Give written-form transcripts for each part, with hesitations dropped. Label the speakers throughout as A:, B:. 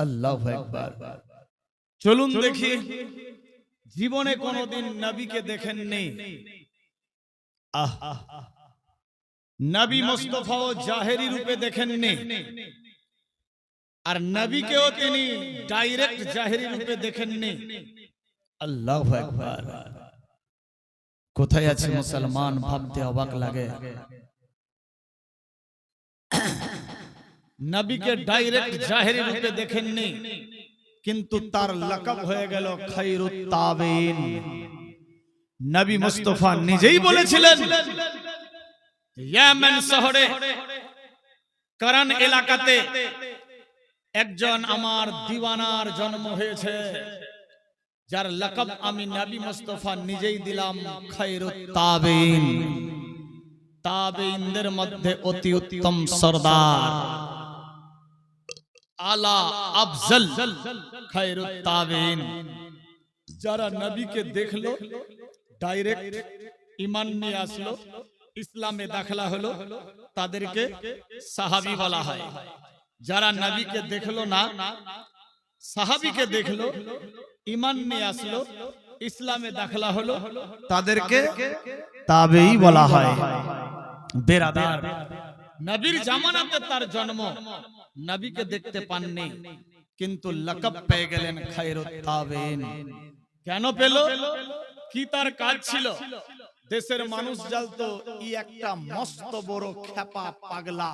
A: আল্লাহু আকবার। চলুন দেখি, জীবনে কোনোদিন নবীকে দেখেননি। নবী মুস্তাফাও জাহেরি রূপে দেখেননি, আর নবীকেও তিনি ডাইরেক্ট জাহেরি রূপে দেখেননি। আল্লাহু আকবার। কোথায় আছে মুসলমান, ভাবতে অবাক লাগে। নবীকে ডাইরেক্ট জাহেরি রূপে দেখেননি, কিন্তু তার লাকাব হয়ে গেল খায়রুত তাবিন। নবী মুস্তাফা নিজেই বলেছিলেন, ইয়েমেন শহরে করন এলাকাতে একজন আমার দিওয়ানার জন্ম হয়েছে, যার লাকাব আমি নবী মুস্তাফা নিজেই দিলাম খায়রুত তাবিন। তাবিনদের মধ্যে অতি উত্তম সরদার, আলা আফজল খায়রুত তাবিন। যারা নবীকে দেখলো, ডাইরেক্ট ঈমান নিয়ে আসলো, ইসলামে দাখলা হলো, তাদেরকে সাহাবী বলা হয়। যারা নবীকে দেখলো না, সাহাবীকে দেখলো, ঈমান নিয়ে আসলো, ইসলামে দাখলা হলো, তাদেরকে তাবেঈ বলা হয়। বেরাদার, নবীর জামানাতে তার জন্ম, নবীকে দেখতে পাননি, কিন্তু লাকাব পেয়ে গেলেন খায়রুত তাবিন। কেন পেল? কি তার কাজ ছিল? দেশের মানুষ জানতো ই একটা মস্ত বড় খেপা পাগলা,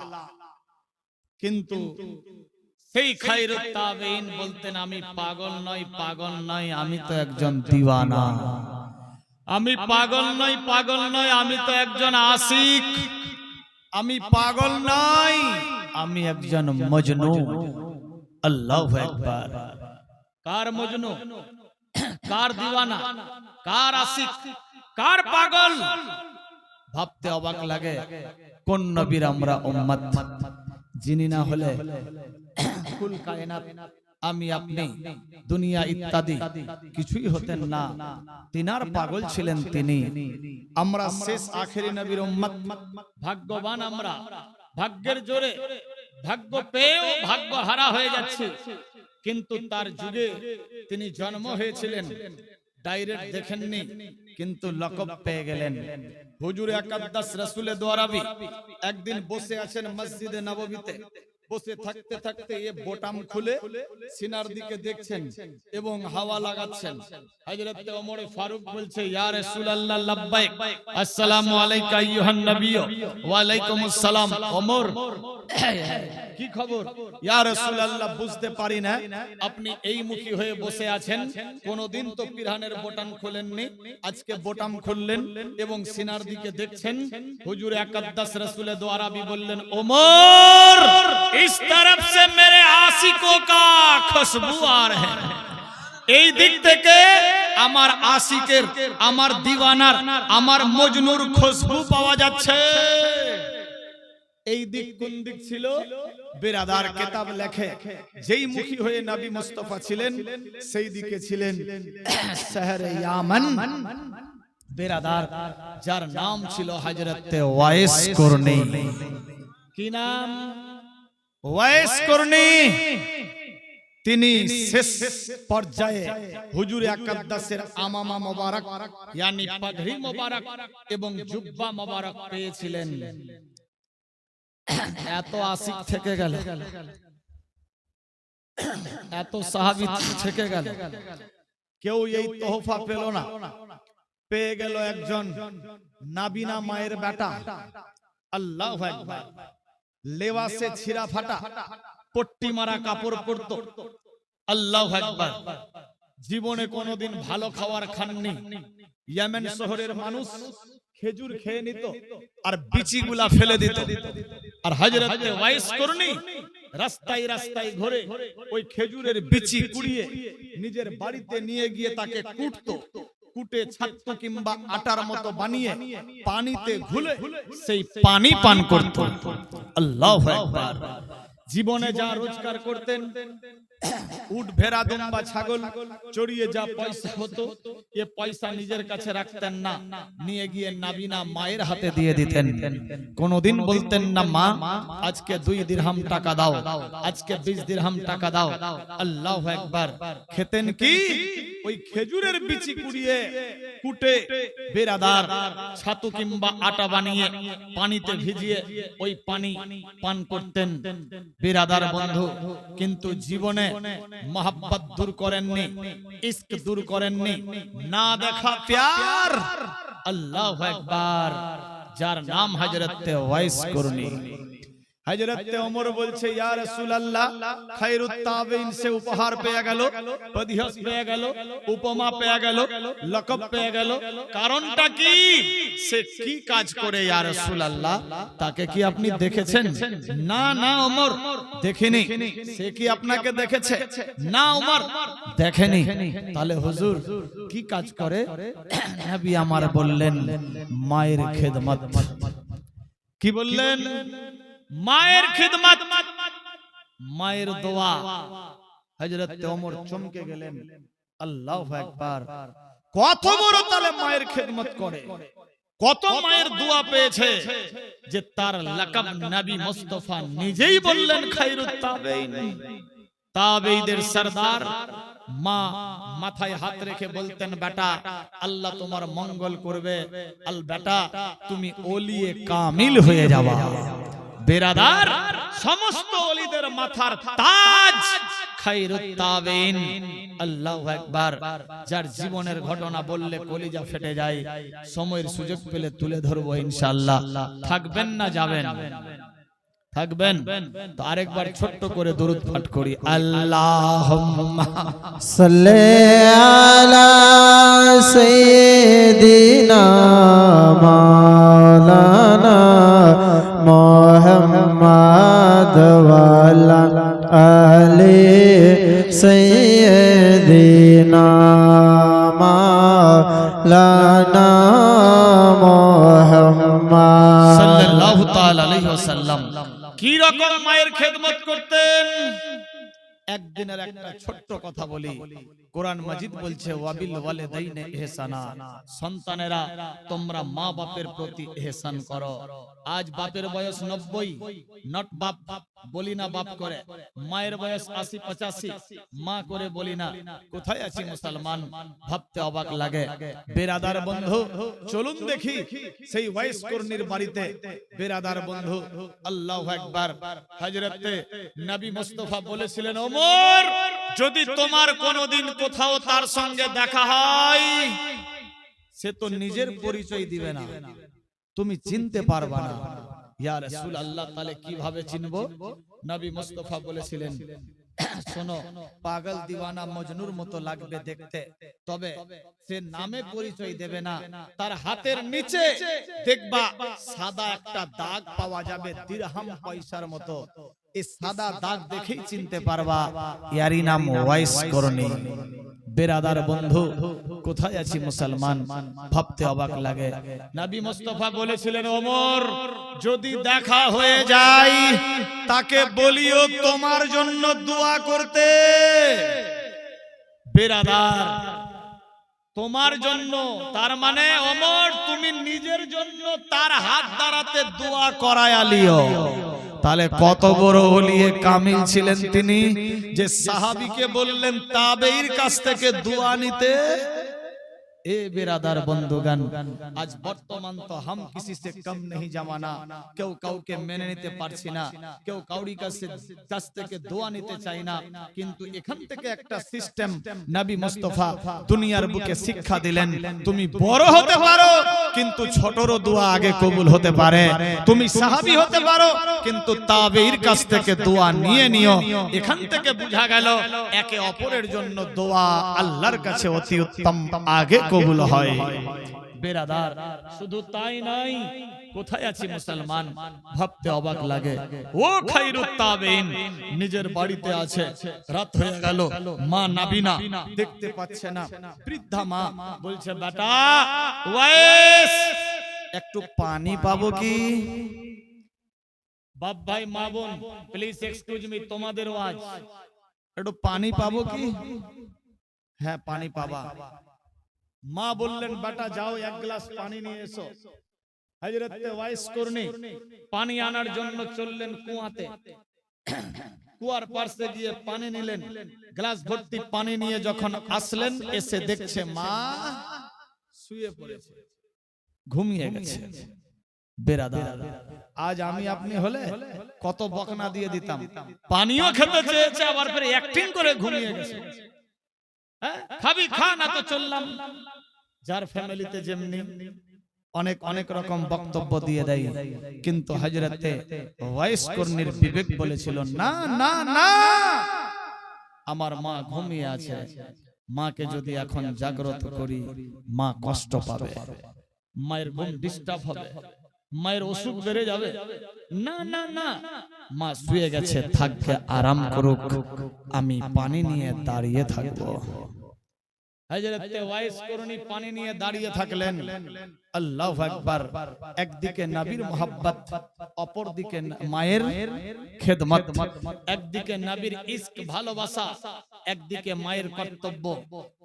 A: কিন্তু সেই খায়রুত তাবিন বলতেন, আমি পাগল নই, পাগল নই, আমি তো একজন দিওয়ানা। আমি পাগল নই, পাগল নই, আমি তো একজন আশিক। আমি পাগল নই, আমি একজন মজনু। আল্লাহু আকবার। কার মজনু, কার দিওয়ানা, কার আশিক, কার পাগল? ভাবতে অবাক লাগে। কোন নবীর আমরা উম্মত, যিনি না হলে কুল কায়নাত, আমি আপনি, দুনিয়া ইত্যাদি কিছুই হতেন না। তিনার পাগল ছিলেন তিনি। আমরা শেষ আখেরি নবীর উম্মত, ভাগ্যবান আমরা। ভাগ্যের জোরে, ভাগ্য পেয়েও ভাগ্য হারা হয়ে যাচ্ছে, কিন্তু তার যুগে তিনি জন্ম হয়েছিলেন, ডাইরেক্ট দেখেননি, কিন্তু লকব পেয়ে গেলেন। হুজুর আকদ্দাস রাসূলে দোয়ারাবি একদিন বসে আছেন মসজিদে নববীতে। বসে থাকতে থাকতে এ বোতাম খুলে সিনার দিকে দেখছেন এবং হাওয়া লাগাচ্ছেন। হযরত ওমর ফারুক বলছে, ইয়া রাসূলুল্লাহ লাব্বাইক, আসসালামু আলাইকা আইয়ুহান নবী। ওয়া আলাইকুমুস সালাম। ওমর, কি খবর? ইয়া রাসূলুল্লাহ, বুঝতে পারি না আপনি এই মুখী হয়ে বসে আছেন, কোনদিন তো পিরহানের বোতাম খোলেননি, আজকে বোতাম খুললেন এবং সিনার দিকে দেখছেন। হুজুর আকদ্দাস রাসূলে দো আরবি বললেন, ওমর, इस तरफ से मेरे आशिकों का खुशबू आ रहे हैं। এই দিক থেকে আমার আশিকের, আমার দিওয়ানার, আমার মজনুর খুশবু পাওয়া যাচ্ছে। এই দিক কোন দিক ছিল? বেরাদার কিতাব লেখে, যেই মুখী হয়ে নবী মুস্তাফা ছিলেন, সেই দিকে ছিলেন শহরে ইয়ামান। বেরাদার, যার নাম ছিল হযরত ওয়াইস করনী। কি নাম? ওয়াইস করনী। তিনি শেষ পর্যায়ে হুজুর আকদ্দাসের আমামা মোবারক, yani পাগড়ি মোবারক এবং জুব্বা মোবারক পেয়েছিলেন। এত আশিক থেকে গেল, এত সাহাবী থেকে গেল, কেউ এই তোহফা পেল না। পেয়ে গেল একজন নাবিনা মায়ের বেটা। আল্লাহু আকবার। লেবাসে ছিঁড়া ফাটা, পট্টি মারা কাপড় পরতো। আল্লাহু আকবার। জীবনে কোনোদিন ভালো খাবার খাননি। ইয়েমেন শহরের মানুষ খেজুর খেয়ে নিত আর বিচিগুলা ফেলে দিত। আর হযরত ওয়াইস করনী রাস্তায় রাস্তায় ঘুরে ওই খেজুরের বিচি কুড়িয়ে নিজের বাড়িতে নিয়ে গিয়ে তাকে কুটতো। কুটে ছাত্র কিংবা আটার মতো বানিয়ে পানিতে ঘুলে সেই পানি পান করত। আল্লাহু আকবার। জীবনে যা রোজগার করতেন, উট ভেড়া দুম্বা ছাগল চড়িয়ে যা পয়সা হতো, এ পয়সা নিজের কাছে রাখতেন না, নিয়ে গিয়ে নাবিনা মায়ের হাতে দিয়ে দিতেন। কোনদিন বলতেন না মা আজকে 2 দিরহাম টাকা দাও, আজকে 20 দিরহাম টাকা দাও। আল্লাহু আকবার। খেতেন কি? ওই খেজুরের বিচি কুটে বেরাদার ছাতু কিংবা আটা বানিয়ে পানিতে ভিজিয়ে ওই পানি পান করতেন বেরাদার বন্ধু। কিন্তু জীবনে মোহাব্বত দূর করেননি, ইশক দূর করেননি, না দেখা প্যার। আল্লাহু আকবার। যার নাম হযরত ওয়াইস করনি। হযরত ওমর বলছে ইয়া রাসূলুল্লাহ খায়রুত তাবিঈন সে উপহার পেয়ে গেল, পদিহস পেয়ে গেল, উপমা পেয়ে গেল, লকব পেয়ে গেল। কারণটা কি? সে কি কাজ করে ইয়া রাসূলুল্লাহ? তাকে কি আপনি দেখেছেন? না না ওমর দেখিনি। সে কি আপনাকে দেখেছে? না ওমর দেখেনি। তাহলে হুজুর কি কাজ করে? নবী আমার বললেন মায়ের খেদমত। কি বললেন? মায়ের খিদমত, মায়ের দোয়া। হযরত ওমর চমকে গেলেন। আল্লাহু আকবার। কত বড় তাহলে মায়ের খিদমত করে, কত মায়ের দোয়া পেয়েছে যে তার লাকাব নবী মুস্তাফা নিজেই বললেন খায়রুত তাবেঈন। তাবেঈদের সরদার মা মাথায় হাত রেখে বলতেন বেটা আল্লাহ তোমার মঙ্গল করবে, আল বেটা তুমি ওলিয়ে কামিল হয়ে যাবা। বেরাদার সমস্ত ওলিদের মাথার তাজ খায়রুত তাবিঈন। আল্লাহু আকবার। যার জীবনের ঘটনা বললে কলিজা ফেটে যায়। সময়ের সুযোগ পেলে তুলে ধরবো ইনশাআল্লাহ। থাকবেন না যাবেন? থাকবেন তো আরেকবার ছোট্ট করে দরুদ পাঠ করি। আল্লাহুম্মা
B: সাল্লি আলা সাইয়্যিদিনা মাওলানা মুহাম্মদ ওয়া আলা আলি সাইয়্যিদিনা মাওলানা মুহাম্মদ
A: সাল্লাল্লাহু তাআলা আলাইহি ওয়াসাল্লাম কি রকম মায়ের খেদমত করতেন। একদিনের একটা ছোট্ট কথা বলি। কোরআন মাজিদ বলছে ওয়াবিল ওয়ালিদাইনি ইহসানা, সন্তানেরা তোমরা মা বাপের প্রতি ইহসান করো। আজ বাপের বয়স 90, নট বাপ বলি না বাপ করে। মায়ের বয়স 80-85, মা করে বলি না। কোথায় আছি মুসলমান? ভাবতে অবাক লাগে। বেরাদার বন্ধু চলুন দেখি সেই ওয়াইস করনির বাড়িতে। বেরাদার বন্ধু আল্লাহু আকবার। হযরতে নবী মুস্তাফা বলেছিলেন ওমর যদি তোমার কোনদিন কোথাও তার সঙ্গে দেখা হয়, সে তো নিজের পরিচয় দিবে না, তুমি চিনতে পারবা না। ইয়া রাসূলুল্লাহ তাহলে কিভাবে চিনবো? নবী মুস্তাফা বলেছিলেন শোনো, পাগল দিওয়ানা মজনুর মতো লাগবে দেখতে, তবে সে নামে পরিচয় দেবে না। তার হাতের নিচে দেখবা সাদা একটা দাগ পাওয়া যাবে দিরহাম পয়সার মতো। এই সাদা দাগ দেখেই চিনতে পারবা ইয়ারই নাম ওয়াইস করনি। বেরাদার বন্ধু কোথায় আছি মুসলমান? ভাবতে অবাক লাগে। নবী মুস্তাফা বলেছিলেন ওমর যদি দেখা হয়ে যায় তাকে বলিও তোমার জন্য দোয়া করতে। বেরাদার তোমার জন্য, তার মানে ওমর তুমি নিজের জন্য তার হাত দ্বারাতে দোয়া করায় আলিও। তাহলে কত বড় ওলিয়ে কামিল ছিলেন তিনি, যে সাহাবীকে বললেন তাবেঈর কাছ থেকে দোয়া নিতে। ए बिरादर बंधुगण आज बर्तमान तो हम किसी से कम नहीं जमाना क्यों काउके मेने निते पारछि ना क्यों काउरी काছে কাছ থেকে দোয়া নিতে চাই না কিন্তু এখান থেকে একটা সিস্টেম নবী মুস্তাফা দুনিয়ার বুকে শিক্ষা দিলেন তুমি বড় হতে পারো কিন্তু ছোটরও দোয়া আগে কবুল হতে পারে তুমি সাহাবী হতে পারো কিন্তু তাবেঈর কাছ থেকে দোয়া নিয়ে নিও এখান থেকে বোঝা গেল একে অপরের জন্য দোয়া আল্লাহর কাছে অতি উত্তম আগে কবুল হয় বেরাদার শুধু তাই নাই কোথায় আছি মুসলমান ভাবতে অবাক লাগে ও খায়রুত তাবেঈন নিজের বাড়িতে আছে রাত হয়ে গেল মা নাবিনা দেখতে পাচ্ছে না বৃদ্ধা মা বলছে বেটা ওয়াইস একটু পানি পাবো কি বাপ ভাই মা বোন প্লিজ এক্সকিউজ মি, তোমাদের আওয়াজ একটু পানি পাবো কি? হ্যাঁ পানি পাবা। মা বললেন বেটা যাও এক গ্লাস পানি নিয়ে এসো। হযরতে ওয়াইস করনি পানি আনার জন্য চললেন কুয়াতে। কুয়ার পাশে গিয়ে পানি নিলেন, গ্লাস ভর্তি পানি নিয়ে যখন আসলেন এসে দেখছে মা শুয়ে পড়েছে, ঘুমিয়ে গেছে। বেরাদার আজ আমি আপনি হলে কত বকনা দিয়ে দিতাম, পানিও খেতে চেয়েছে আবার ফের অ্যাক্টিং করে ঘুমিয়ে গেছে। হ্যাঁ খাবি খা না তো চললাম। যার ফ্যামিলিতে যেমনি অনেক অনেক রকম বক্তব্য দিয়ে দেয়, কিন্তু হযরতে ওয়াইস করনির বিবেক বলেছিল না না না, আমার মা ঘুমিয়ে আছে, মাকে যদি এখন জাগ্রত করি মা কষ্ট পাবে, মায়ের ঘুম ডিস্টার্ব হবে, মায়ের অসুখ বেড়ে যাবে। না না না, মা শুয়ে গেছে, থাকবে আরাম করুক, আমি পানি নিয়ে দাঁড়িয়ে থাকবো। হযরতে ওয়াইস করনি পানি নিয়ে দাঁড়িয়ে থাকলেন। আল্লাহু আকবার। একদিকে নবীর মোহাব্বত, অপর দিকে মায়ের খেদমত, একদিকে নবীর ইশক ভালোবাসা, একদিকে মায়ের কর্তব্য।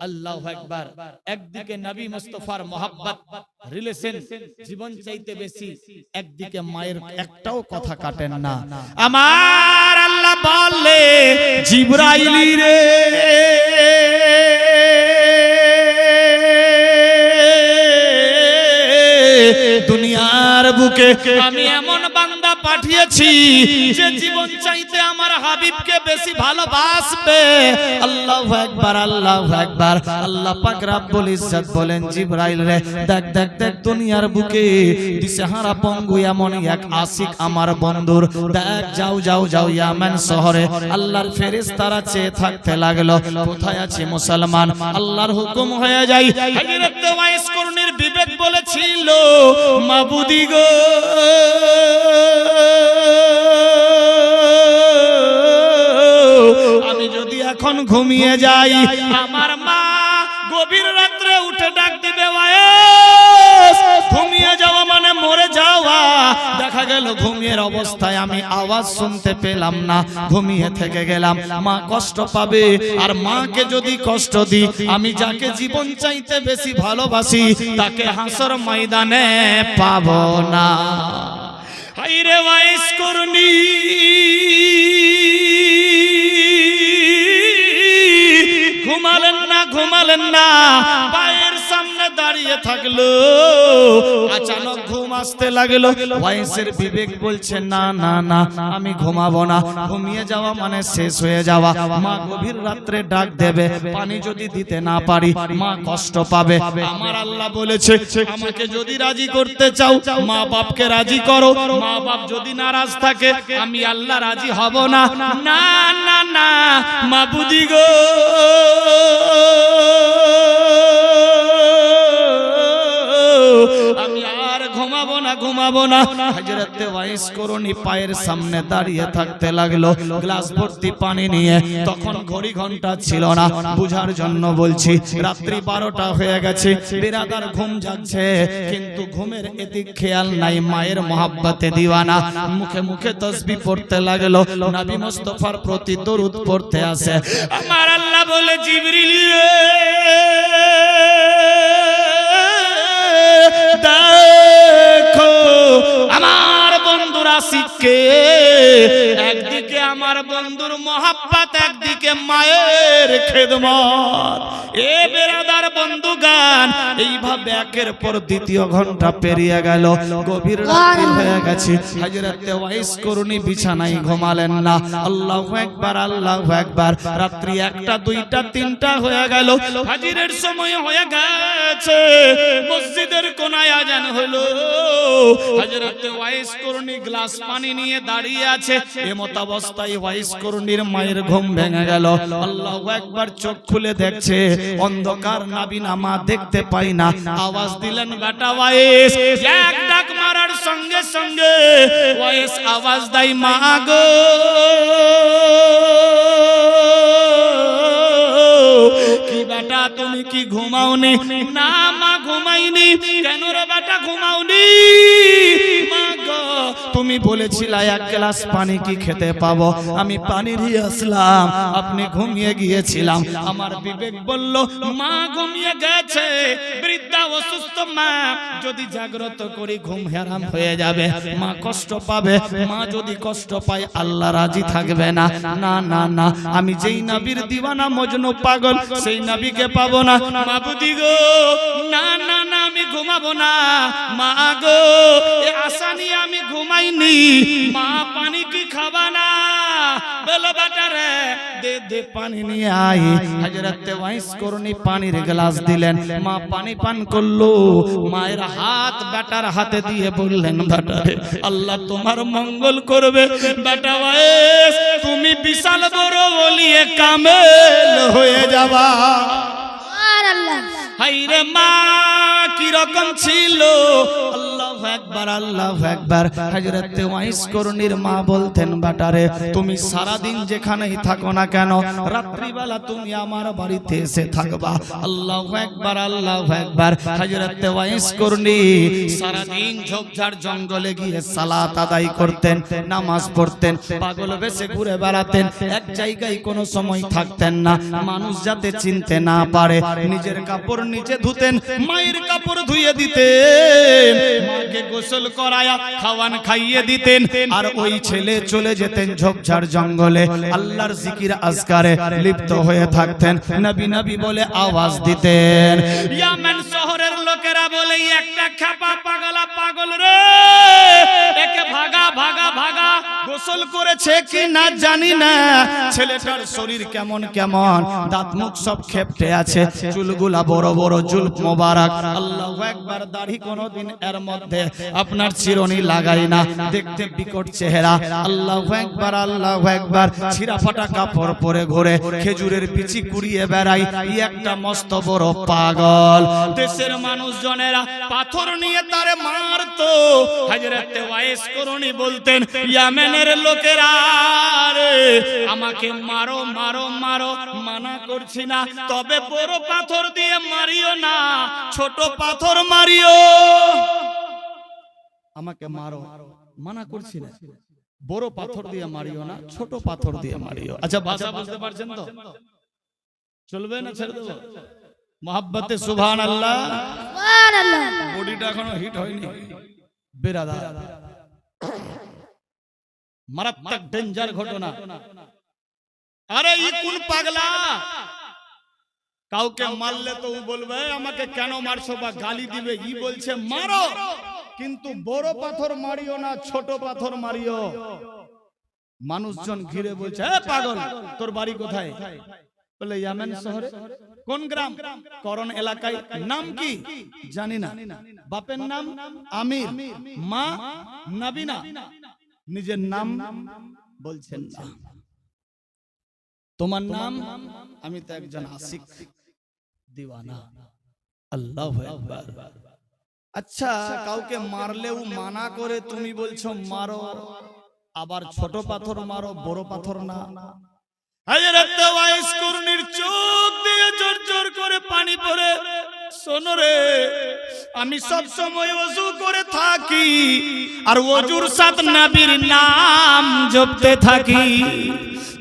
A: আল্লাহু আকবার। একদিকে নবী মুস্তাফার মোহাব্বত রিলেশন জীবন চাইতে বেশি, একদিকে মায়ের একটাও কথা কাটেন না। আমার আল্লাহ বলে জিবরাইল রে দুনিয়ার বুকে আমি এমন বান্দা পাঠিয়েছি যে জীবন চাইতে আমার হাবিবকে বেশি ভালোবাসবে। আল্লাহু আকবার, আল্লাহু আকবার। আল্লাহ পাক রব্বুল ইজ্জত বলেন জিবরাইল রে দেখ দেখ দেখ, দুনিয়ার বুকে দিশেহারা পঙ্গু এমন এক আশিক আমার বন্ধুর, দেখ যাও যাও যাও ইয়ামান শহরে। আল্লাহর ফেরেশতারা চেয়ে থাকতে লাগলো কোথায় আছে মুসলমান। আল্লাহর হুকুম হয়ে যায়। হযরত ওয়াইস করনির বিবেক বলেছিল মাবুদি গো, আমি যদি এখন ঘুমিয়ে যাই আমার মা গভীর রাত্রে উঠে ডাক দিবে ওয়াইস। ঘুমিয়ে যাওয়া মানে মরে যাওয়া। দেখা গেল ঘুমিয়ে অবস্থায় আমি আওয়াজ শুনতে পেলাম না, ঘুমিয়ে থেকে গেলাম, মা কষ্ট পাবে। আর মাকে যদি কষ্ট দিই, আমি যাকে জীবন চাইতে বেশি ভালোবাসি তাকে হাসর ময়দানে পাবো না। হায়রে ওয়াইস করনি ঘুমালেন না, ঘুমালেন না, পায়ের সামনে দাঁড়িয়ে থাকলো। আচানক ঘুম আসতে লাগলো। ওয়াইসের বিবেক বলছে না না না, আমি ঘুমাবো না, ঘুমিয়ে যাওয়া মানে শেষ হয়ে যাওয়া। মা গভীর রাত্রে ডাক দেবে, পানি যদি দিতে না পারি মা কষ্ট পাবে। আমার আল্লাহ বলেছে আমাকে যদি রাজি করতে চাও মা বাপকে রাজি করো, মা বাপ যদি নারাজ থাকে আমি আল্লাহ রাজি হব না। না না না মাবুদি গো, আমি আর ঘুমাবো না, ঘুমাবো না। হযরতে ওয়াইস করনি পায়ের সামনে দাঁড়িয়ে থাকতে লাগলো গ্লাস ভর্তি পানি নিয়ে। তখন ঘড়ি ঘন্টা ছিল না, বুঝার জন্য বলছি রাত্রি 12টা হয়ে গেছে। বিরাদার ঘুম যাচ্ছে, কিন্তু ঘুমের এদিক খেয়াল নাই, মায়ের মহব্বতে দিওয়ানা। মুখে মুখে তাসবিহ পড়তে লাগলো, নবী মুস্তাফার প্রতি দরুদ পড়তে আসে। আমার আল্লাহ বলে জিবরিল দেখো আমার বন্ধুর আশিককে, একদিকে আমার বন্ধুর মহব্বত, একদিকে মায়ের খেদমত। এ বেরাদার বন্ধুগান, এইভাবে একের পর দ্বিতীয় ঘন্টা পেরিয়ে গেল, গভীর রাত্রি হয়ে গেছে। হযরতে ওয়াইস করনি বিছানায় ঘুমালেন না। আল্লাহু আকবার, আল্লাহু আকবার। রাত্রি 1টা 2টা 3টা হয়ে গেল, ফাজরের সময় হয়ে গেছে, মসজিদের কোনায় আজান হলো। হযরতে ওয়াইস করনি গ্লাস পানি নিয়ে দাঁড়িয়ে আছে। এমত অবস্থায় ওয়াইস করনির মায়ের ঘুম ভেঙে গেল। আল্লাহু আকবার। চোখ খুলে দেখছে অন্ধকার, নাবিনা মা দেখতে পাই না। আওয়াজ দিলেন বেটা ওয়াইস। এক ডাক মারার সঙ্গে সঙ্গে ওয়াইস আওয়াজ দেয় মা গো, কি বেটা তুমি কি ঘুমাওনি? না মা ঘুমাইনি। কেন রে বেটা ঘুমাওনি? মা গো তুমি বলেছিলে এক গ্লাস পানি কি খেতে পাবো, আমি পানি দিয়ে আসলাম, আপনি ঘুমিয়ে গিয়েছিলাম। আমার বিবেক বলল মা ঘুমিয়ে গেছে, বৃদ্ধা অসুস্থ মা, যদি জাগ্রত করি ঘুম হারাম হয়ে যাবে, মা কষ্ট পাবে, মা যদি কষ্ট পায় আল্লাহ রাজি থাকবে না। না না না, আমি যেই নবীর দিওয়ানা মজনু পাগল সেই নবীকে পাবো না। মাবুদি গো, না না না, আমি ঘুমাবো না। মা গো, এ আশা নিয়ে আমি ঘুমাইনি। মা পানি কি খাবা না? বলো বেটা রে, দে দে পানি নিয়ে আয়। হযরত ওয়াইস করনি পানির গ্লাস দিলেন, মা পানি পান করলো। মায়ের হাত বেটার হাতে দিয়ে বললেন, বেটা রে, আল্লাহ তোমার মঙ্গল করবে। বেটা ওয়াইস, তুমি বিশাল বড় ওলিয়ে কামেল হয়ে যাবা। হাইরে মা কি রকম ছিল! আল্লাহু আকবার, আল্লাহু আকবার। হযরত ওয়াইস করনির মা বলতেন, বেটারে তুমি সারা দিন যেখানেই থাকো না কেন, রাত্রিবেলা তুমি আমার বাড়িতে এসে থাকবা। আল্লাহু আকবার, আল্লাহু আকবার। হযরত ওয়াইস করনি সারা দিন ঝোপঝাড় জঙ্গলে গিয়ে সালাত আদায় করতেন, নামাজ পড়তেন, পাগল বেশে ঘুরে বেড়াতেন, এক জায়গায় কোনো সময় থাকতেন না। মানুষ যাতে চিনতে না পারে নিজের কাপড় নিচে ধুতেন, মায়ের কাপড় ধুয়ে দিতেন, মাকে গোসল করায়া খাওয়ান খাইয়ে দিতেন। আর ওই ছেলে চলে যেতেন ঝোপঝাড় জঙ্গলে, আল্লাহর জিকির আজকারে লিপ্ত হয়ে থাকতেন, নবী নবী বলে আওয়াজ দিতেন। ইয়ামেন শহরের লোকেরা বলে, একটা খাপা পাগলা পাগল রে, একে ভাগা ভাগা ভাগা। গোসল করেছে কি না জানি না, ছেলেটার শরীর কেমন কেমন, দাঁত মুখ সব খেপটে আছে, চুলগুলা বড় বড় জুলফ মোবারক। আল্লাহু আকবার। দাড়ি কোনদিন এর মধ্যে আপনার চিরুনি লাগাই না, দেখতে বিকট চেহারা। আল্লাহু আকবার, আল্লাহু আকবার। ছিঁড়া ফাটা কাপড় পরে ঘুরে, খেজুরের বিচি কুড়িয়ে বেড়াই, ই একটা মস্ত বড় পাগল। দেশের মানুষজনেরা পাথর নিয়ে তারে মারতো। হযরত ওয়াইস করনি বলতেন, ইয়ামেনের লোকেরা রে, আমাকে মারো মারো মারো, মানা করছি না, তবে বড় পাথর দিয়ে মারিও না, ছোট পাথর মারিও। আমাকে মারো, মানা করছি না, বড় পাথর দিয়ে মারিও না, ছোট পাথর দিয়ে মারিও। আচ্ছা, ভাষা বুঝতে পারছেন তো? চলবে না ছেড়ে দেবো? মোহাব্বতে সুবহানাল্লাহ। বডিটা এখনো হিট হয়নি বেরাদার, মারাত্মক ডেঞ্জার ঘটনা। আরে ই কোন পাগলা, কাউকে মারলে তো ও বলবে আমাকে কেন মারছো বা গালি দিবে। ই বলছে মারো, কিন্তু বড় পাথর মারিও না, ছোট পাথর মারিও। মানুষজন ঘিরে বলছে, এ পাগল, তোর বাড়ি কোথায়? বলে ইয়ামেন শহরে। কোন গ্রাম? করণ এলাকায়। নাম কি? জানি না। বাপের নাম আমির, মা নাবিনা। নিজের নাম বলছেন না। তোমার নাম? আমি তো একজন আশিক দিওয়ানা। আল্লাহু আকবার। আচ্ছা, কাউকে মারলেও মানা করে, তুমি বলছো মারো, আবার ছোট পাথর মারো, বড় পাথর না। হযরত ওয়াইস করনির চোখ দিয়ে জোর জোর করে পানি পড়ে। শোনো রে, আমি সব সময় ওযু করে থাকি, আর ওযুর সাথে নবীর নাম জপতে থাকি।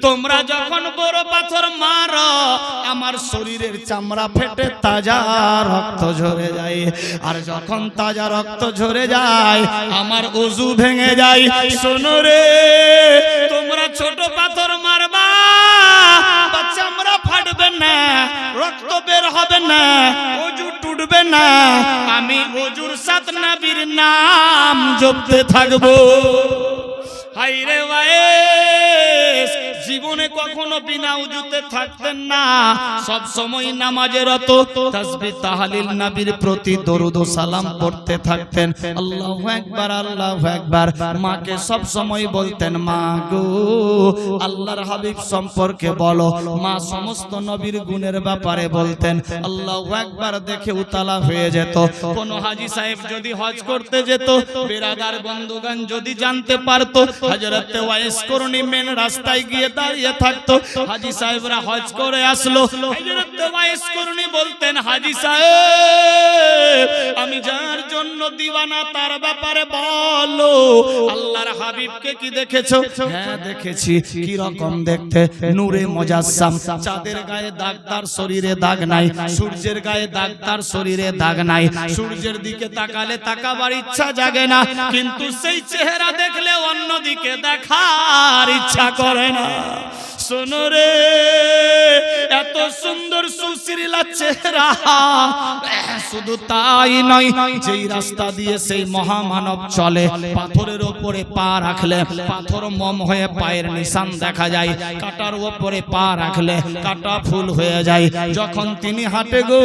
A: তোমরা যখন বড় পাথর মারো, আমার শরীরের চামড়া ফেটে তাজা রক্ত ঝরে যায়, আর যখন তাজা রক্ত ঝরে যায় আমার ওযু ভেঙে যায়। শোনো রে, তোমরা ছোট পাথর মারবা, চামড়া ফাটবে না, রক্ত বের হবে না, ওযু টুটবে না, আমি ওযুর সাথে নবীর নাম জপতে থাকবো। হায়রে ওয়াইস জীবনে কখনো বিনা উজুতে থাকতেন না, সব সময় নামাজে রত, তাসবিহ তাহলিল নবীর প্রতি দরুদ ও সালাম পড়তে থাকতেন। আল্লাহু আকবার, আল্লাহু আকবার। মাকে সব সময় বলতেন, মা গো, আল্লাহর হাবিব সম্পর্কে বলো। মা সমস্ত নবীর গুণের ব্যাপারে বলতেন। আল্লাহু আকবার দেখে উতালা হয়ে যেত। কোন হাজী সাহেব যদি হজ করতে যেত, বিরাদার বন্ধুগণ যদি জানতে পারতো হযরত ওয়াইস করনি মেন রাস্তায় গিয়ে দাঁড়িয়ে থাকতেন, থাকতো। হাজী সাহেবরা হজ করে আসলো, হযরত ওয়াইস করনি বলতেন, হাজী সাহেব আমি যার জন্য দিওয়ানা তার ব্যাপারে বলো। আল্লাহর হাবিবকে কি দেখেছো? হ্যাঁ দেখেছি। কি রকম দেখতে? নূরে মুজাসসাম, চাঁদের গায়ে দাগ তার শরীরে দাগ নাই, সূর্যের গায়ে দাগ তার শরীরে দাগ নাই। সূর্যের দিকে তাকালে তাকাবার ইচ্ছা জাগে না, কিন্তু সেই চেহারা দেখলে অন্যদিকে দেখার ইচ্ছা করে না। শোনো রে, এত সুন্দর সুশীলা চেহারা, শুধু তাই নয়, যেই রাস্তা দিয়ে সেই মহামানব চলে, পাথরের উপরে পা রাখলে পাথর মম হয়ে পায়ের নিশান দেখা যায়, কাটার উপরে পা রাখলে কাটা ফুল হয়ে যায়। যখন তিনি হাঁটে গো,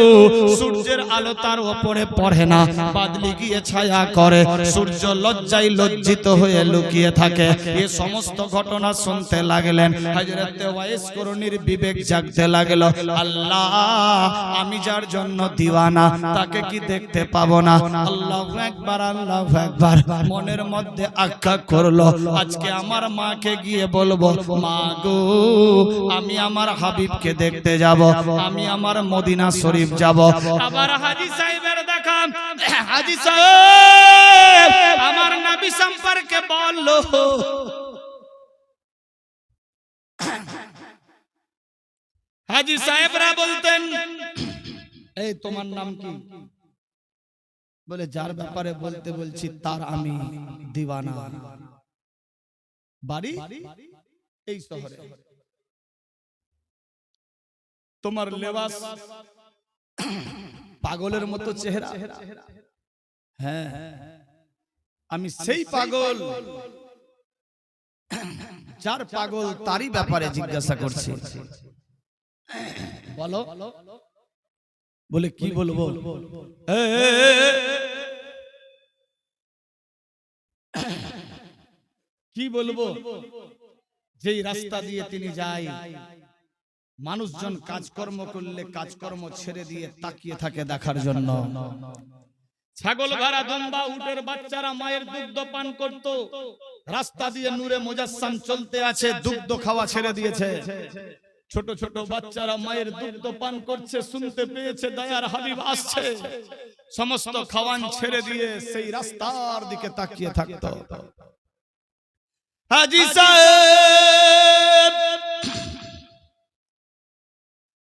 A: সূর্যের আলো তার উপরে পড়ে না, বাদলি গিয়ে ছায়া করে, সূর্য লজ্জায় লজ্জিত হয়ে লুকিয়ে থাকে। এই সমস্ত ঘটনা শুনতে লাগলেন। হযরত ওয়াইস করনির বিবেক জাগতে লাগলো, আল্লাহ আমি যার জন্য দিওয়ানা তাকে কি দেখতে পাবো না? আল্লাহু আকবার, আল্লাহু আকবার। মনের মধ্যে আজ্ঞা করলো, আজকে আমার মাকে গিয়ে বলবো, মা গো আমি আমার হাবিবকে দেখতে যাব, আমি আমার মদিনা শরীফ যাব। আবার হাজী সাহেবের দেখা, হাজী সাহেব আমার নবী সম্পর্কে বললো। হাজী সাহেবরা বলতেন, এই তোমার নাম কি? বলে যার ব্যাপারে বলতে বলছি তার আমি দিওয়ানা। বাড়ি এই শহরে। তোমার লেবাস পাগলের মতো চেহারা। হ্যাঁ আমি সেই পাগল, যার পাগল তারই ব্যাপারে জিজ্ঞাসা করছি। বলো। বলে কি বলবো? কি বলবো? যেই রাস্তা দিয়ে তিনি যায়, মানুষজন কাজকর্ম করলে কাজকর্ম ছেড়ে দিয়ে তাকিয়ে থাকে দেখার জন্য। ছাগল ভরা দুম্বা উটের বাচ্চারা মায়ের দুগ্ধ পান করত, রাস্তা দিয়ে নূরে মুজাসসাম চলতে আছে, দুগ্ধ খাওয়া ছেড়ে দিয়েছে। ছোট ছোট বাচ্চারা মায়ের দুগ্ধ পান করছে, শুনতে পেয়েছে দয়ার হাবিব আসছে, সমস্ত খাওয়ান ছেড়ে দিয়ে সেই রাস্তার দিকে তাকিয়ে থাকতো। হাজী সাহেব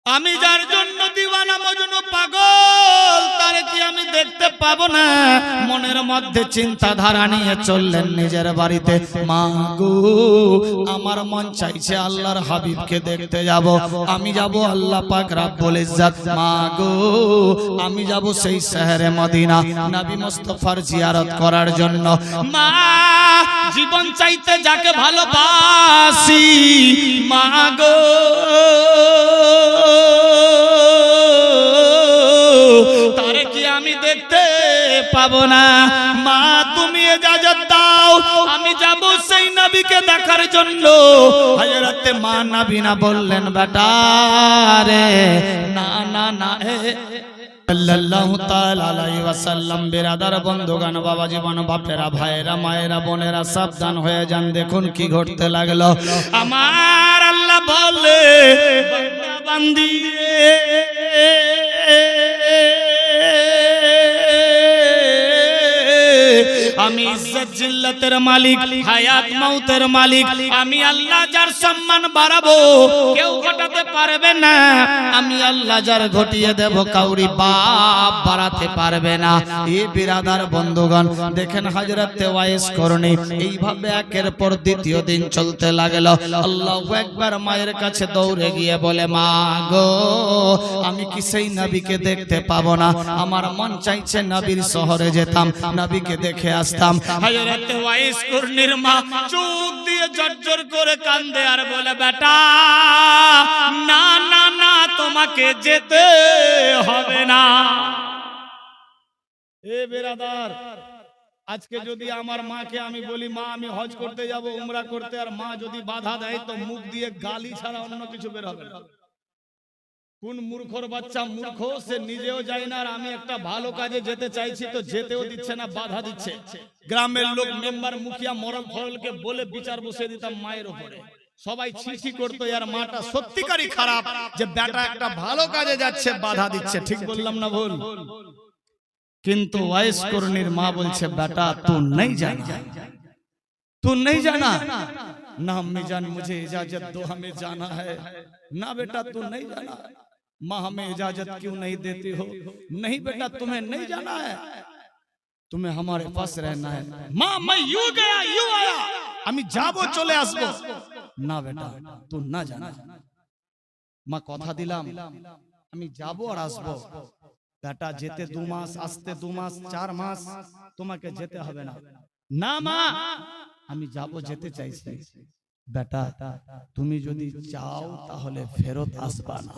A: আমি যার জন্য দিওয়ানা মজনু পাগল, তারে কি আমি দেখতে পাবো না? মনের মধ্যে চিন্তাধারা নিয়ে চললেন নিজের বাড়িতে। মা গো আমার মন চাইছে আল্লাহর হাবিবকে দেখতে যাব, আমি যাব আল্লাহ পাক রব্বুল ইজ্জত। মা গো আমি যাব সেই শহরে মদিনা, নবী মুস্তাফার জিয়ারত করার জন্য। মা জীবন চাইতে যাকে ভালোবাসি, মা গো তারে কি আমি দেখতে পাবো না? মা তুমি ইজাজত দাও, আমি যাব সেই নবীকে দেখার জন্য। হযরত মা নবীনা বললেন, বেটা রে না না না সাল্লাল্লাহু তাআলা আলাইহি ওয়াসাল্লাম। বিরাদার বন্ধুগণ, বাবা জীবন, বাপেরা, ভাইয়েরা, মায়েরা, বোনেরা সাবধান হয়ে যান। দেখুন কি ঘটতে লাগলো। আমার আল্লাহ বলে, বান্দা বান্দি আমি ইজ্জত জিল্লাতের মালিক, হায়াত মউতের মালিক, আমি আল্লাহ যার সম্মান বাড়াবো কেউ ঘটাতে পারবে না, আমি আল্লাহ যার ঘটিয়ে দেব কাউরি বাপ বাড়াতে পারবে না। এই বিরাদার বন্ধুগণ দেখেন, হযরত ওয়াইস করনি এইভাবে একের পর দ্বিতীয় দিন চলতে লাগলো। আল্লাহু আকবার। মায়ের কাছে দৌড়ে গিয়ে বলে, মা গো আমি কি সেই নবীকে দেখতে পাবো না? আমার মন চাইছে নবীর শহরে যেতাম, নবীকে দেখে আসতাম। হযরত ওয়াইস করনির মা চোখ দিয়ে জর্জর করে কান্দে আর বলে, বেটা না না না তোমাকে যেতে হবে না। এ বিরাদার, আজকে যদি আমার মাকে আমি বলি, মা আমি হজ করতে যাব, উমরা করতে, আর মা যদি বাধা দেয় তো মুখ দিয়ে গালি ছাড়া অন্য কিছু বের হবে না। কোন মূর্খর বাচ্চা মূর্খ, সে নিজেও যায় না, আর আমি একটা ভালো কাজে যেতে চাইছি তো যেতেও দিচ্ছে না, বাধা দিচ্ছে। গ্রামের লোক, মেম্বার, মুখিয়া, মরল ফরলকে বলে বিচার বসিয়ে দিতাম মায়ের উপরে। সবাই ছিছি করতো আর মাটা সত্যিকারই খারাপ যে বেটা একটা ভালো কাজে যাচ্ছে বাধা দিচ্ছে। ঠিক বললাম না ভুল? কিন্তু ওয়াইস করনির মা বলছে বেটা তু नहीं जाना, तू नहीं जाना ना अम्मी जान मुझे इजाजत दो हमें जाना है। ना बेटा तू नहीं जाना। माँ हमें इजाजत क्यों नहीं देती हो? नहीं बेटा तुम्हें नहीं जाना है, तुम्हें हमारे पास रहना है। माँ मैं यूं गया यूं आया, আমি যাবো চলে আসবো। না বেটা তুই না জানা। মা কথা দিলাম আমি যাবো আর আসবো। বেটা যেতে 2 মাস আসতে 2 মাস 4 মাস তোমাকে যেতে হবে না। না মা আমি যাবো যেতে চাইছি। বেটা তুমি যদি চাও তাহলে ফেরত আসবা না।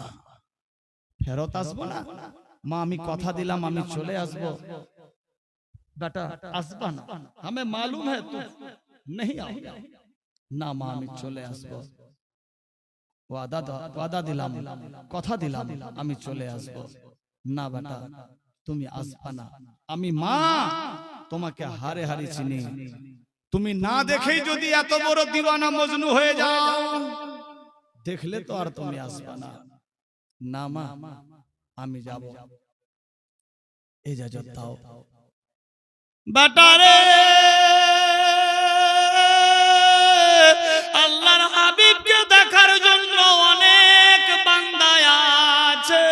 A: ফেরত আসবো না? মা আমি কথা দিলাম আমি চলে আসবো। बेटा আসবা না, हमें मालूम है तू नहीं आओगे। না মা আমি চলে আসবো। ওয়াদা দিলাম কথা দিলাম আমি চলে আসবো। না বেটা তুমি আসবা না। আমি মা তোমাকে হারে হারে চিনি। তুমি না দেখেই যদি এত বড় দিওয়ানা মজনু হয়ে যাও দেখলে তো আর তুমি আসবা না। না মা আমি যাব, ইজাজত দাও। বেটারে আল্লাহর হাবিবকে দেখার জন্য অনেক বান্দা আছে,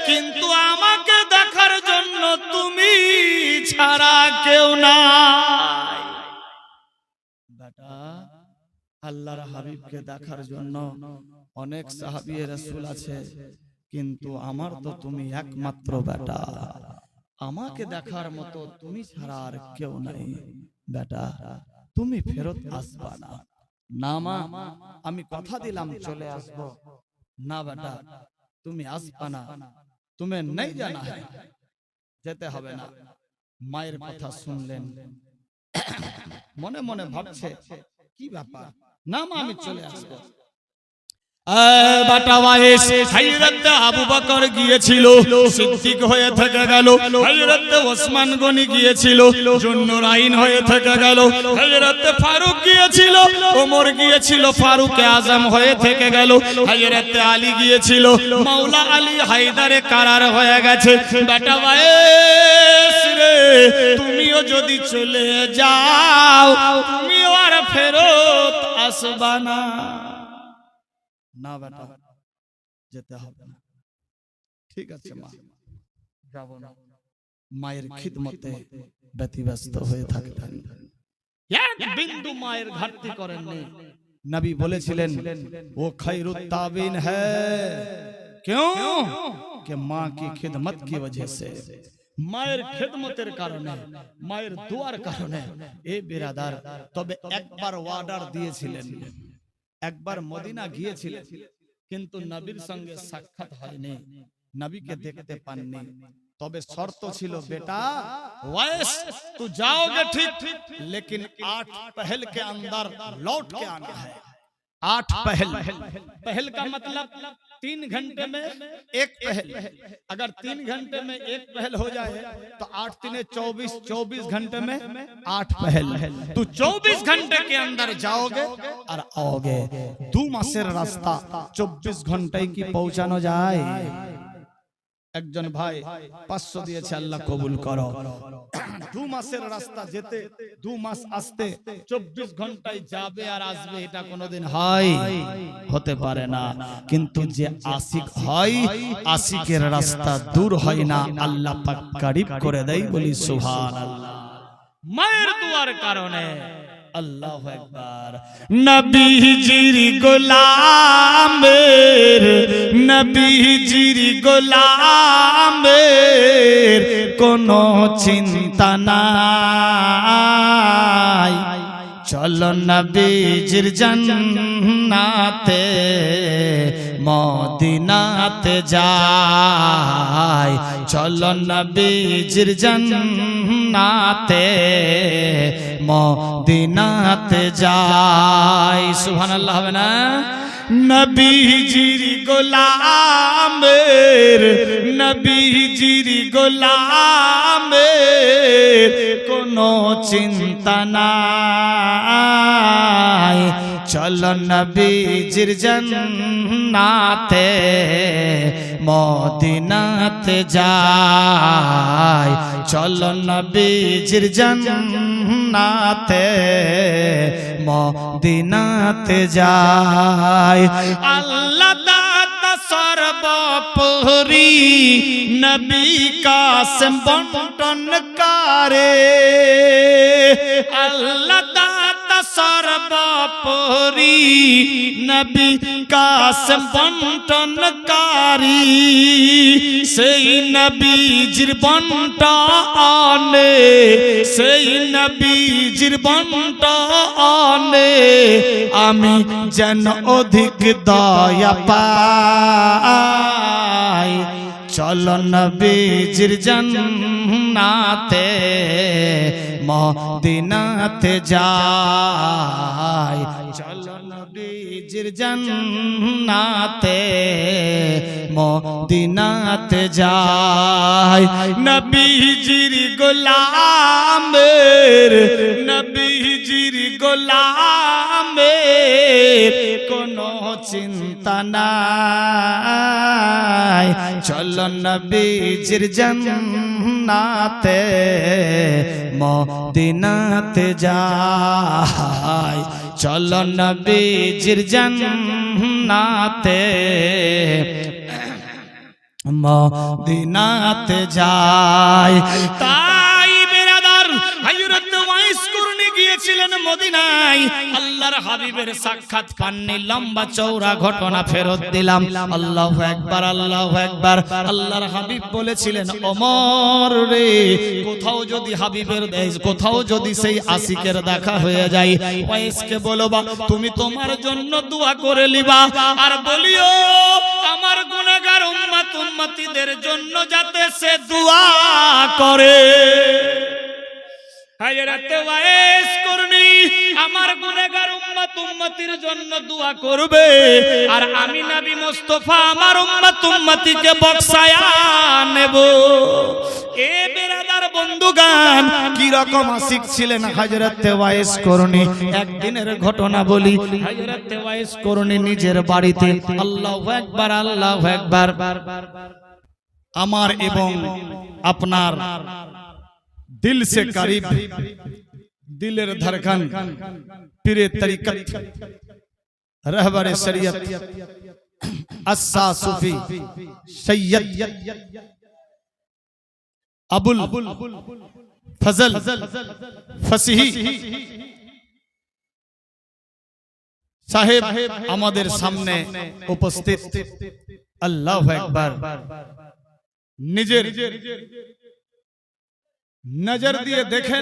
A: কিন্তু আমাকে দেখার জন্য তুমি ছাড়া কেউ নাই। বেটা আল্লাহর হাবিবকে দেখার জন্য অনেক সাহাবী রাসূল আছে, কিন্তু আমার তো তুমি একমাত্র বেটা। আমাকে দেখার মতো তুমি ছাড়া আর কেউ নাই। বেটা তুমি ফেরত আসবা না। না মা আমি কথা দিলাম চলে আসবো। না বেটা তুমি আসবা না, তুমি नहीं जाना है, যেতে হবে না। মায়ের কথা শুনলেন, মনে মনে ভাবছে কি ব্যাপার। না মা আমি চলে আসবো। বেটা ওয়াইস হযরত আবু বকর গিয়েছিল, সিদ্দিক হয়ে থেকে গেল। হযরত ওসমান গনি গিয়েছিল, জুন্নুরাইন হয়ে থেকে গেল। হযরত ফারুক গিয়েছিল, ওমর গিয়েছিল, ফারুক আজম হয়ে থেকে গেল। হযরত আলী গিয়েছিল, মাওলা আলী হায়দারে কারার হয়ে গেছে। বেটা ওয়াইস রে তুমিও যদি চলে যাও তুমিও আর ফেরত আসবা না। না বেটা যেতে হবে না। ঠিক আছে মা যাব না। মায়ের খিদমতে ব্যতিব্যস্ত হয়ে থাকতেন, এক বিন্দু মায়ের ঘাটতি করেননি। নবী বলেছিলেন ও খৈরুত তাবিন হ্যায়। क्यों? कि माँ की खिदमत की वजह से, মায়ের খিদমতের কারণে, মায়ের দোয়ার কারণে। এই বিরাদার তবে একবার ওয়ার্ডার দিয়েছিলেন, একবার মদিনা গিয়েছিলেন, কিন্তু নবীর সঙ্গে সাক্ষাৎ হয়নি, নবীকে দেখতে পাননি। তবে শর্ত ছিল बेटा ওয়াইস तू जाओगे ठीक, लेकिन 8 पहल के अंदर लौट के आना है। 8 पहल, पहल का मतलब 3 घंटे में 1 पहल। अगर 3 घंटे में 1 पहल हो जाए तो 8 3 24, 24 घंटे में 8 पहल। तो 24 घंटे के अंदर जाओगे और आओगे। 2 মাসের রাস্তা 24 ঘন্টায় কি পৌঁছানো যায়? একজন ভাই 500 দিয়েছে, আল্লাহ কবুল করো। 2 মাসের রাস্তা যেতে 2 মাস আসতে 24 ঘন্টায় যাবে আর আসবে, এটা কোনোদিন হয়? হতে পারে না। কিন্তু যে আশিক হয়, আশিকের রাস্তা দূর হয় না, আল্লাহ পাক করিব করে দেয়। বলি সুবহানাল্লাহ। মায়ের দুয়ার কারণে। আল্লাহু আকবার। নবীজির গোলামের, নবীজির গোলামের কোনো চিন্তা নাই। চলো নবীজির জান্নাতে মদিনাতে যাই। চলো নবীজির জান্নাতে মদিনাতে যাই। সুবহানাল্লাহ হবে না? নবীজির গোলামের, নবীজির গোলামের কোনো চিন্তা নাই। চলো নবীজির জান্নাতে মদিনাতে যাই চলো নবীজির জান্নাতে মদিনাতে যাই আল্লাহ দাতা সর্বোপরি নবী কাসম বন্টন করে আল্লাহ দাতা সর্বোপরি নবী কাসম বন্টনকারী সেই নবীজির বন্টনে সেই নবীজির বন্টনে আমি যেন অধিক দয়া পাই চলো নবীজির জান্নাতে মদিনাতে যাই চলো নবীজির জান্নাতে মদিনাতে যাই নবীজির গোলামের কোনো চিন্তা নাই চলো নবীজির জান্নাতে মদিনাতে যাই চলো নবীজির জান্নাতে মদিনাতে যাই তাই বেরাদার হযরত ওয়াইস কুরনি গিয়েছিলেন মদিনায় আল্লাহর হাবিবের সাক্ষাৎ পাননি লম্বা চওড়া ঘটনা ফেরত দিলাম আল্লাহু আকবার আল্লাহু আকবার আল্লাহর হাবিব বলেছিলেন ওমর রে কোথাও যদি সেই আশিকের দেখা হয়ে যায় ওয়াইসকে বলবা তুমি তোমার জন্য দোয়া করে লিবা আর বলিও আমার গুনাহগার উম্মতিদের জন্য যাতে সে দোয়া করে হযরত ওয়াইস কুরনি আমার গুনাহগার উম্মতির জন্য দোয়া করবে আর আমি নবী মুস্তাফা আমার উম্মতিকে বক্সায়া নেব এ বেরাদার বন্ধুগান কি রকম আশিক ছিলেন হযরত ওয়াইস কুরনি একদিনের ঘটনা বলি হযরত ওয়াইস কুরনি নিজের বাড়িতে আল্লাহু আকবার আল্লাহু আকবার আমার এবং আপনার दिल से करीब दिलेर धड़कन पीरे तरीकत रहबरे शरीयत अस्सा सूफी सैयद अबुल फजल फसीही साहेब আমাদের সামনে উপস্থিত আল্লাহু আকবার নিজের नजर दिए देखें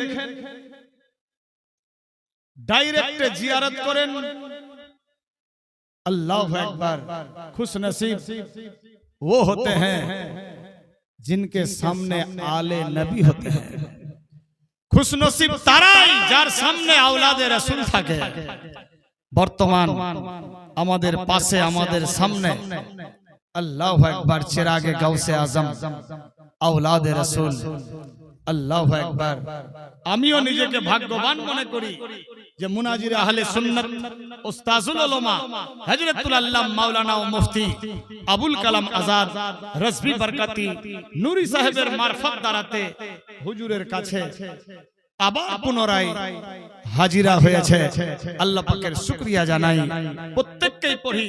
A: डायरेक्ट जियारत करें अल्लाहु अकबर खुश नसीब वो होते हैं जिनके सामने आले नबी होते हैं खुश नसीब ताराई जार सामने औलादे रसूल থাকে বর্তমান আমাদের পাশে আমাদের সামনে আল্লাহু আকবার চিরাগে গাউসে আজম औलादे रसूल আল্লাহু আকবার আমিও নিজেকে ভাগ্যবান মনে করি যে মুনাজির আহলে সুন্নাত উস্তাজুল উলামা হযরতুল আল্লামা মাওলানা ও মুফতি আবুল কালাম আজাদ রাজভী বরকতি নূরি সাহেবের মারফত দ্বারাতে হুজুরের কাছে আবার পুনরায় হাজিরা হয়েছে আল্লাহ পাকের শুকরিয়া জানাই প্রত্যেককেই পড়ি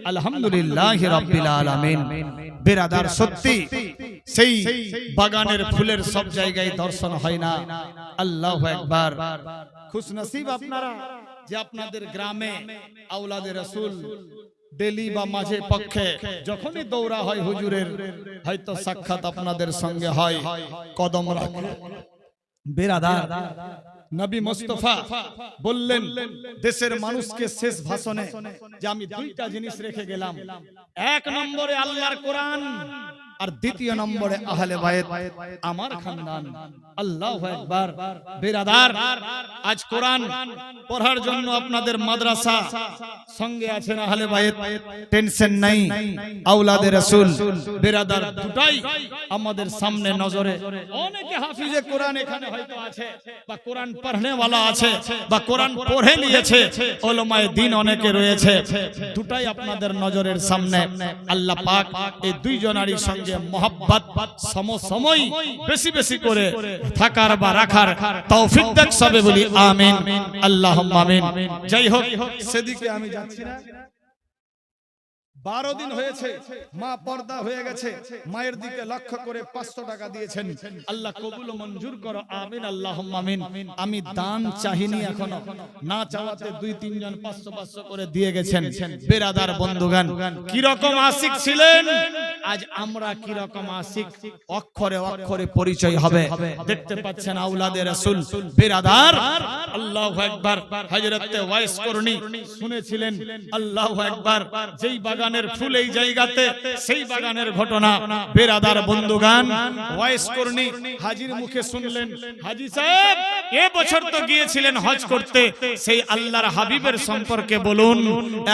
A: আলহামদুলিল্লাহি রাব্বিল আলামিন বেরাদার সত্যি সেই বাগানের ফুলের সব জায়গায় দর্শন হয় না আল্লাহু আকবার খুশ নসিব আপনারা যে আপনাদের গ্রামে আওলাদে রাসূল ডেলি বা মাঝে পক্ষে যখনই দৌড়া হয় হুজুরের হয়তো সাক্ষাৎ আপনাদের সঙ্গে হয় কদম রাখে বেরাদার নবী মুস্তাফা বললেন দেশের মানুষকে শেষ ভাষণে যে আমি দুইটা জিনিস রেখে গেলাম এক নম্বরে আল্লাহর কোরআন আর দ্বিতীয় নম্বরে আহলে বায়ত আমার খানদান। আল্লাহু আকবার। বিরাদার, আজ কোরআন পড়ার জন্য আপনাদের মাদ্রাসা সঙ্গে আছেন আহলে বায়ত, টেনশন নাই। আওলাদে রাসূল বিরাদার দুটাই আমাদের সামনে নজরে। অনেকে হাফিজে কোরআন এখানে হয়তো আছে, বা কোরআন পড়নে ওয়ালা আছে, বা কোরআন পড়ে নিয়েছে, উলামায়ে দ্বীন অনেকে রয়েছে। দুটাই আপনাদের নজরের সামনে। আল্লাহ পাক এই দুইজনারই সঙ্গে মহব্বত সমসময় বেশি বেশি করে থাকার বা রাখার তৌফিক দেন, সবে বলি আমিন, আল্লাহুম্মা আমিন। যাই হোক, সেদিকে আমি যাচ্ছি না। 12 দিন হয়েছে মা পর্দা হয়ে গেছে, মায়ের দিকে লক্ষ্য করে 500 টাকা দিয়েছেন। আল্লাহ কবুল ও মঞ্জুর করো, আমিন, আল্লাহুম্মা আমিন। আমি দান চাহিনি এখনো, না চাওয়াতে 2-3 জন 500 করে দিয়ে গেছেন। বিরাদার বন্ধুগান, কি রকম আশিক ছিলেন, আজ আমরা কি রকম আশিক অক্ষরে অক্ষরে পরিচয় হবে। দেখতে পাচ্ছেন আওলাদে রাসূল। বিরাদার, আল্লাহু আকবার। হযরত ওয়াইস করনি শুনেছিলেন, আল্লাহু আকবার, যেই বাগানের ফুল এই জায়গাতে, সেই বাগানের ঘটনা। বিরাদার বন্ধুগান, ওয়াইস করনি হাজির মুখে শুনলেন, হাজী সাহেব এ বছর তো গিয়েছিলেন হজ করতে, সেই আল্লাহর হাবিবের সম্পর্কে বলুন।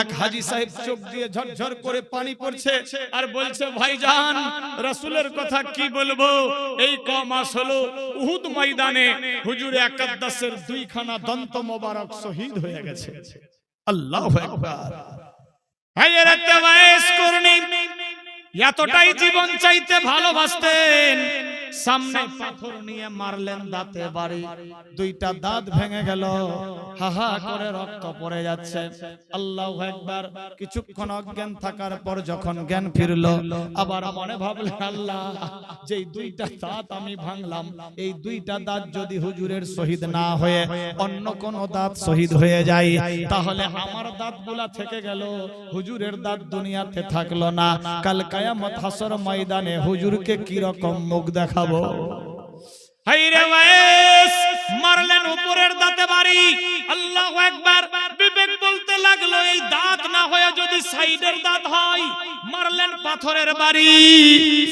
A: এক হাজী সাহেব চোখ দিয়ে ঝরঝর করে পানি পড়ছে আর বলছে, ভাইজান রাসূলের কথা কি বলবো, এই কমাস হলো উহুদ ময়দানে হুজুরে আকদ্দাসের 2খানা দন্ত মোবারক শহীদ হয়ে গেছে। আল্লাহু আকবার। হযরত ওয়াইস করনি এতটাই জীবন চাইতে ভালোবাসতেন, সামনে পাথর নিয়ে মারলেন দাঁতে বাড়ি, 2টা দাঁত ভেঙে গেল, হাহা করে রক্ত পড়ে যাচ্ছে। আল্লাহু আকবার। কিছুক্ষণ অজ্ঞান থাকার পর যখন জ্ঞান ফিরলো, আবার মনে ভাবলেন, আল্লাহ যেই 2টা দাঁত আমি ভাঙলাম, এই 2টা দাঁত যদি হুজুরের শহীদ না হয়ে অন্য কোন দাঁত শহীদ হয়ে যায়, তাহলে আমার দাঁতগুলা থেকে গেল, হুজুরের দাঁত দুনিয়াতে থাকলো না। কাল কিয়ামত হাসর ময়দানে হুজুরকে কি রকম মুখ দেখাবো। হায়রে ওয়াইস মারলেন উপরের দাঁতে বাড়ি। আল্লাহু আকবার। বিবেক বলতে লাগলো, এই দাঁত না হয়ে যদি সাইডের দাঁত হয়, মারলেন পাথরের বাড়ি,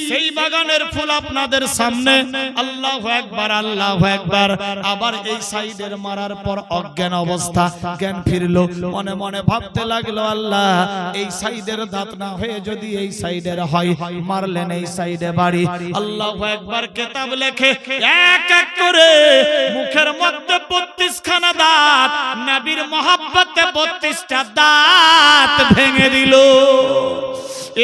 A: সেই বাগানের ফুল আপনাদের সামনে। আল্লাহু আকবার, আল্লাহু আকবার। আবার এই সাইডের মারার পর অজ্ঞান অবস্থা, জ্ঞান ফিরলো, মনে মনে ভাবতে লাগলো, আল্লাহ এই সাইডের দাঁত না হয়ে যদি এই সাইডের হয়, মারলেন এই সাইডে বাড়ি। আল্লাহু আকবার। কিতাব লেখে এক এক করে মুখের মধ্যে 32খানা দাঁত, নবীর মহব্বতে 32টা দাঁত ভেঙে দিল।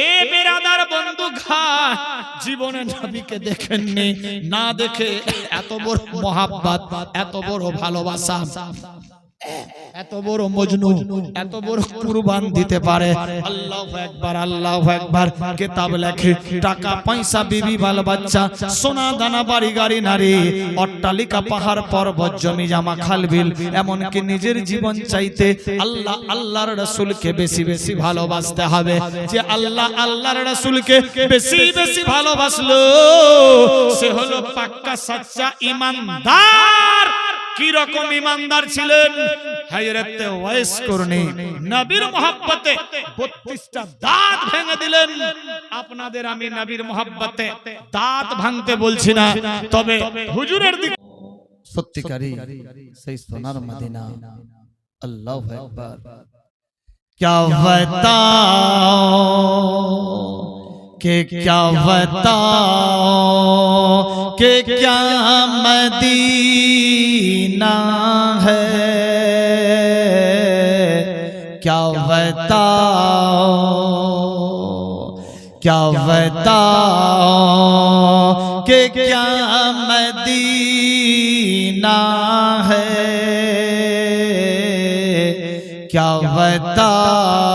A: এ বিরাদার বন্ধু খান, জীবনে নবীকে দেখেননি, না দেখে এত বড় মহব্বত, এত বড় ভালোবাসা, এত বড় মজনু, এত বড় কুরবান দিতে পারে। আল্লাহু আকবার, আল্লাহু আকবার। কিতাব লেখে টাকা পয়সা বিবি বাল বাচ্চা সোনা দানা বাড়ি গাড়ি নারী অট্টালিকা পাহাড় পর্বত জমি জামা খাল বিল, এমনকি নিজের জীবন চাইতে আল্লাহ আল্লাহর রাসূলকে বেশি বেশি ভালোবাসতে হবে। যে আল্লাহ আল্লাহর রাসূলকে বেশি বেশি ভালোবাসলো, সে হলো পাক্কা সাচ্চা ঈমানদার। কি রকম ঈমানদার ছিলেন হযরত ওয়াইস করনি, নবীর মহব্বতে 32টা দাঁত ভেঙে দিলেন। আপনাদের আমি নবীর মহব্বতে দাঁত ভাঙতে বলছি না, তবে হুজুরের দিকে সত্যিকারী সেই সোনার মদিনা। আল্লাহু আকবার। क्या बताओ कि क्या मदीना है, क्या बताओ कि क्या मदीना है, क्या बताओ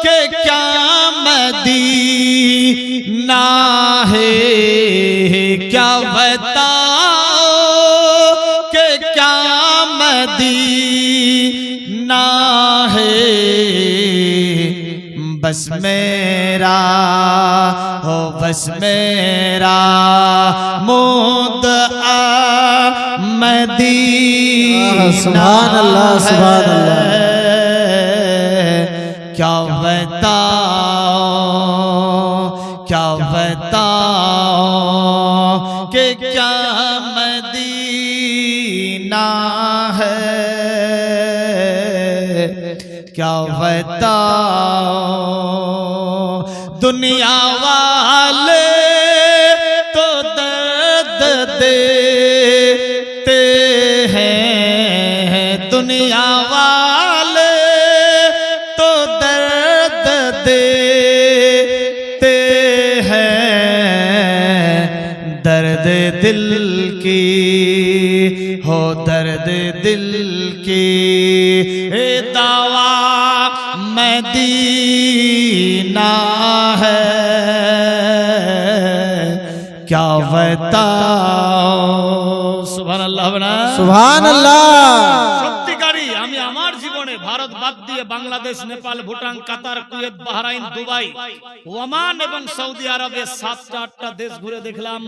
A: कि क्या मदीना है, क्या बताओ कि क्या मदीना है। बस मेरा हो बस मेरा मुद्दा मदीना। सुभान अल्लाह, सुभान अल्लाह। क्या बताओ कि क्या मदीना है, क्या बताओ दुनिया वाले तो दर्द देते हैं, दुनिया वाले तो दर्द देते हैं, दर्द दिल की हो दर्द दिल की दावा मदीना है, क्या बताओ। सुभान अल्लाह बना
B: सुभान अल्लाह।
A: সত্যিকারই আমি আমার জীবনে ভারত বাদ দিয়ে বাংলাদেশ, নেপাল, ভুটান, কাতার, কুয়েত, বাহরাইন, দুবাই, ওমান এবং সৌদি আরবে 7-8টা দেশ ঘুরে দেখলাম।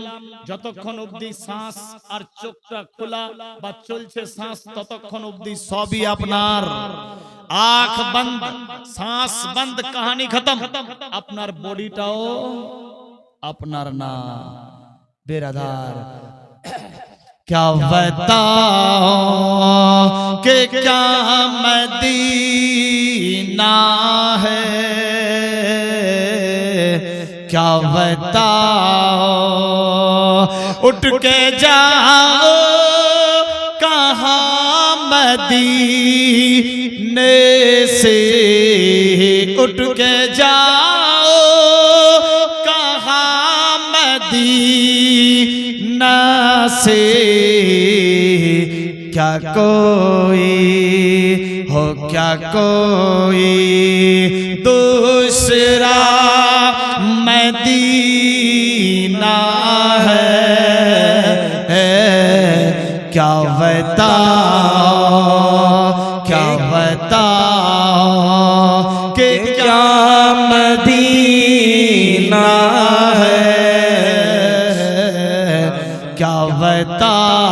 A: যতক্ষণ অবধি শ্বাস আর চোখটা খোলা বা চলছে শ্বাস, ততক্ষণ অবধি সবই আপনার। आंख बंद, सांस बंद, कहानी खत्म। अपनार बॉडीटाओ अपनार ना बेरादार। क्या बताओ कि क्या मदीना है, क्या बताओ उठ के जाओ कहाँ मदीने से, उठ के जाओ कहाँ मदीना से, क्या कोई हो क्या कोई दूसरा मदीना है, क्या बताओ, क्या बताओ कि क्या मदीना है, क्या बताओ